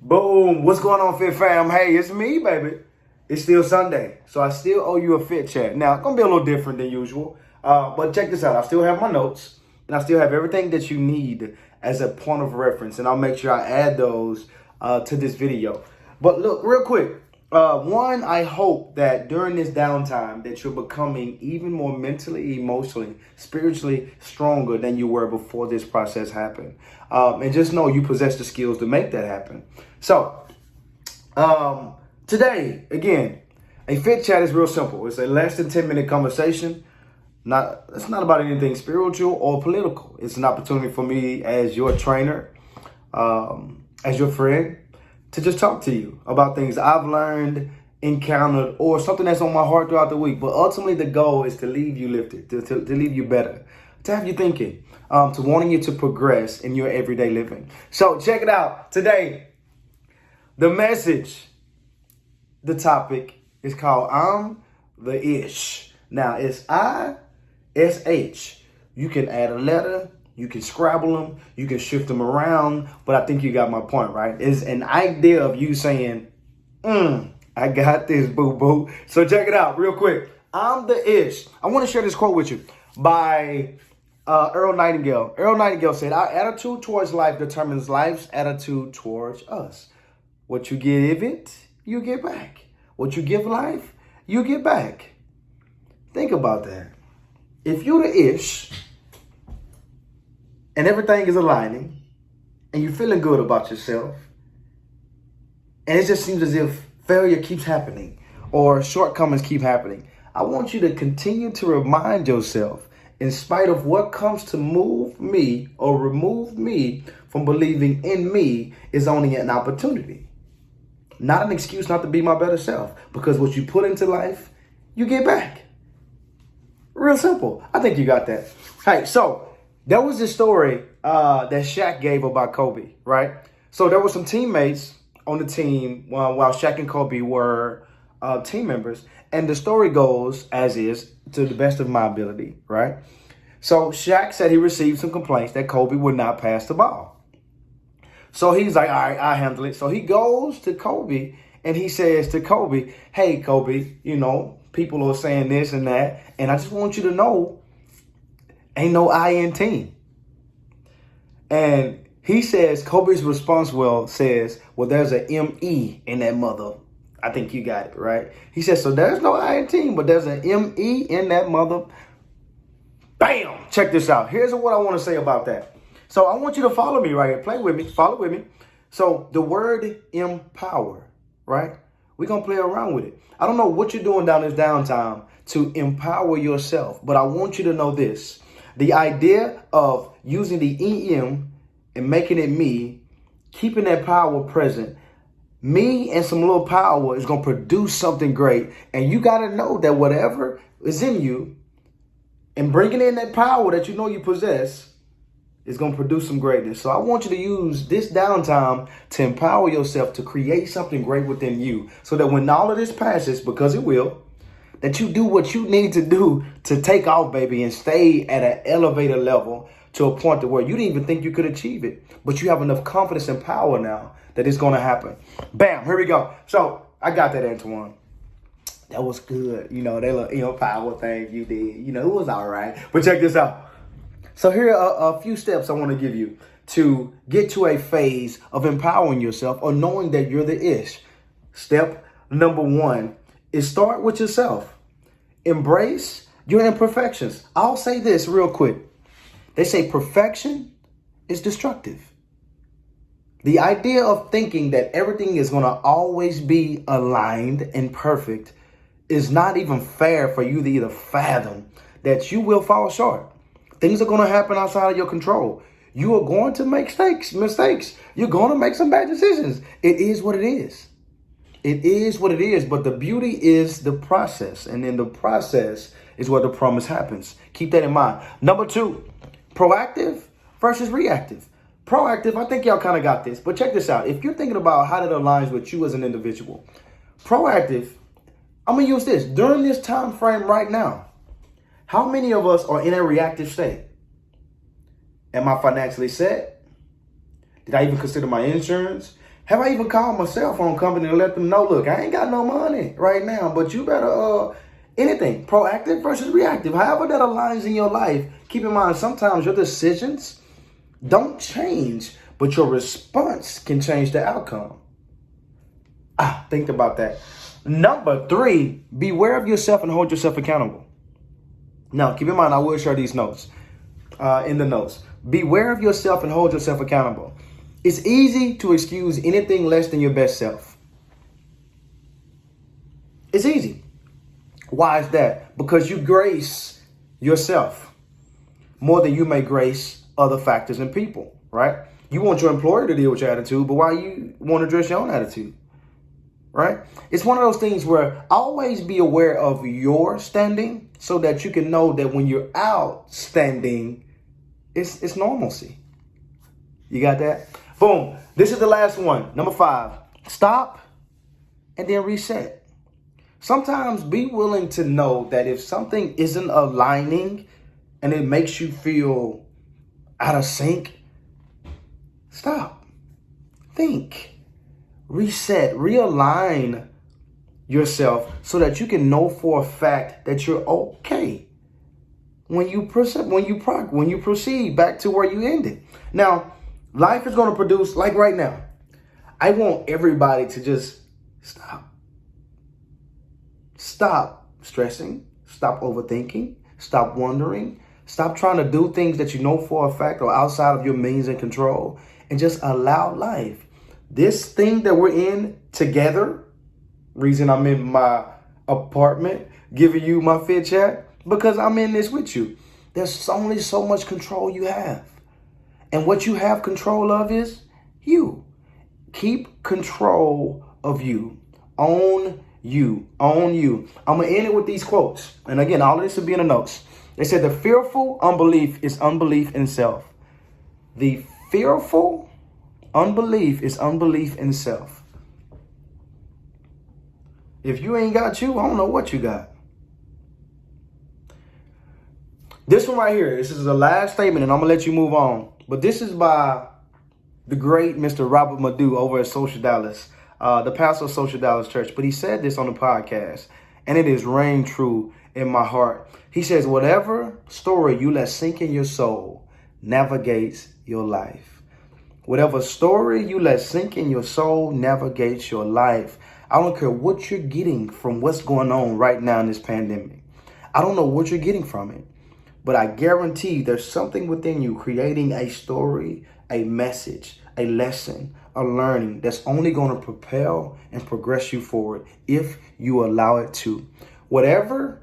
Boom. What's going on, Fit Fam? Hey, it's me, baby. It's still Sunday, so I still owe you a fit chat. Now, it's going to be a little different than usual, but check this out. I still have my notes, and I still have everything that you need as a point of reference, and I'll make sure I add those to this video. But look, real quick. One, I hope that during this downtime that you're becoming even more mentally, emotionally, spiritually stronger than you were before this process happened. And just know you possess the skills to make that happen. So, today, again, a fit chat is real simple. It's a less than 10-minute conversation. It's not about anything spiritual or political. It's an opportunity for me as your trainer, as your friend, to just talk to you about things I've learned, encountered, or something that's on my heart throughout the week. But ultimately, the goal is to leave you lifted, to leave you better, to have you thinking, to wanting you to progress in your everyday living. So check it out. Today, the message, the topic is called I'm the Ish. Now, it's I-S-H. You can add a letter. You can scrabble them, you can shift them around, but I think you got my point, right? It's an idea of you saying, I got this, boo-boo. So check it out real quick. I'm the Ish. I want to share this quote with you by Earl Nightingale. Earl Nightingale said, our attitude towards life determines life's attitude towards us. What you give it, you get back. What you give life, you get back. Think about that. If you're the Ish, and everything is aligning, and you're feeling good about yourself, and it just seems as if failure keeps happening or shortcomings keep happening, I want you to continue to remind yourself, in spite of what comes to move me or remove me from believing in me, is only an opportunity, not an excuse not to be my better self, because what you put into life, you get back. Real simple. I think you got that. Hey, so there was this story that Shaq gave about Kobe, right? So there were some teammates on the team while Shaq and Kobe were team members. And the story goes as is, to the best of my ability, right? So Shaq said he received some complaints that Kobe would not pass the ball. So he's like, all right, I'll handle it. So he goes to Kobe and he says to Kobe, hey, Kobe, people are saying this and that. And I just want you to know, ain't no I in team. And he says, Kobe's response says, there's an M-E in that mother. I think you got it, right? He says, so there's no I in team, but there's an M-E in that mother. Bam! Check this out. Here's what I want to say about that. So I want you to follow me right here. Play with me. Follow with me. So the word empower, right? We're going to play around with it. I don't know what you're doing down this downtime to empower yourself, but I want you to know this. The idea of using the EM and making it me, keeping that power present, me and some little power is going to produce something great. And you got to know that whatever is in you and bringing in that power that you know you possess is going to produce some greatness. So I want you to use this downtime to empower yourself to create something great within you, so that when all of this passes, because it will, that you do what you need to do to take off, baby, and stay at an elevated level to a point to where you didn't even think you could achieve it. But you have enough confidence and power now that it's going to happen. Bam, here we go. So I got that, Antoine. That was good. That little, power thing you did. It was all right. But check this out. So here are a few steps I want to give you to get to a phase of empowering yourself or knowing that you're the Ish. Step number 1 is start with yourself. Embrace your imperfections. I'll say this real quick. They say perfection is destructive. The idea of thinking that everything is going to always be aligned and perfect is not even fair for you to either fathom that you will fall short. Things are going to happen outside of your control. You are going to make mistakes. You're going to make some bad decisions. It is what it is. It is what it is, but the beauty is the process. And in the process is where the promise happens. Keep that in mind. Number 2, proactive versus reactive. Proactive, I think y'all kind of got this, but check this out. If you're thinking about how that aligns with you as an individual, proactive, I'm going to use this. During this time frame right now, how many of us are in a reactive state? Am I financially set? Did I even consider my insurance? Have I even called my cell phone company to let them know, look, I ain't got no money right now, but you better, anything, proactive versus reactive, however that aligns in your life. Keep in mind, sometimes your decisions don't change, but your response can change the outcome. Think about that. Number 3, beware of yourself and hold yourself accountable. Now, keep in mind, I will share these notes in the notes. Beware of yourself and hold yourself accountable. It's easy to excuse anything less than your best self. It's easy. Why is that? Because you grace yourself more than you may grace other factors and people, right? You want your employer to deal with your attitude, but why you want to address your own attitude, right? It's one of those things where always be aware of your standing so that you can know that when you're outstanding, it's normalcy. You got that? Boom. This is the last one. Number 5, stop and then reset. Sometimes be willing to know that if something isn't aligning and it makes you feel out of sync, stop, think, reset, realign yourself so that you can know for a fact that you're okay when you proceed back to where you ended. Now, life is going to produce, like right now, I want everybody to just stop. Stop stressing. Stop overthinking. Stop wondering. Stop trying to do things that you know for a fact are outside of your means and control, and just allow life. This thing that we're in together, reason I'm in my apartment giving you my fit chat, because I'm in this with you. There's only so much control you have. And what you have control of is you. Keep control of you. Own you. Own you. I'm going to end it with these quotes. And again, all of this will be in the notes. They said the fearful unbelief is unbelief in self. The fearful unbelief is unbelief in self. If you ain't got you, I don't know what you got. This one right here, this is the last statement, and I'm going to let you move on. But this is by the great Mr. Robert Madu over at Social Dallas, the pastor of Social Dallas Church. But he said this on the podcast, and it is reigned true in my heart. He says, whatever story you let sink in your soul navigates your life. Whatever story you let sink in your soul navigates your life. I don't care what you're getting from what's going on right now in this pandemic. I don't know what you're getting from it. But I guarantee there's something within you creating a story, a message, a lesson, a learning that's only going to propel and progress you forward if you allow it to. Whatever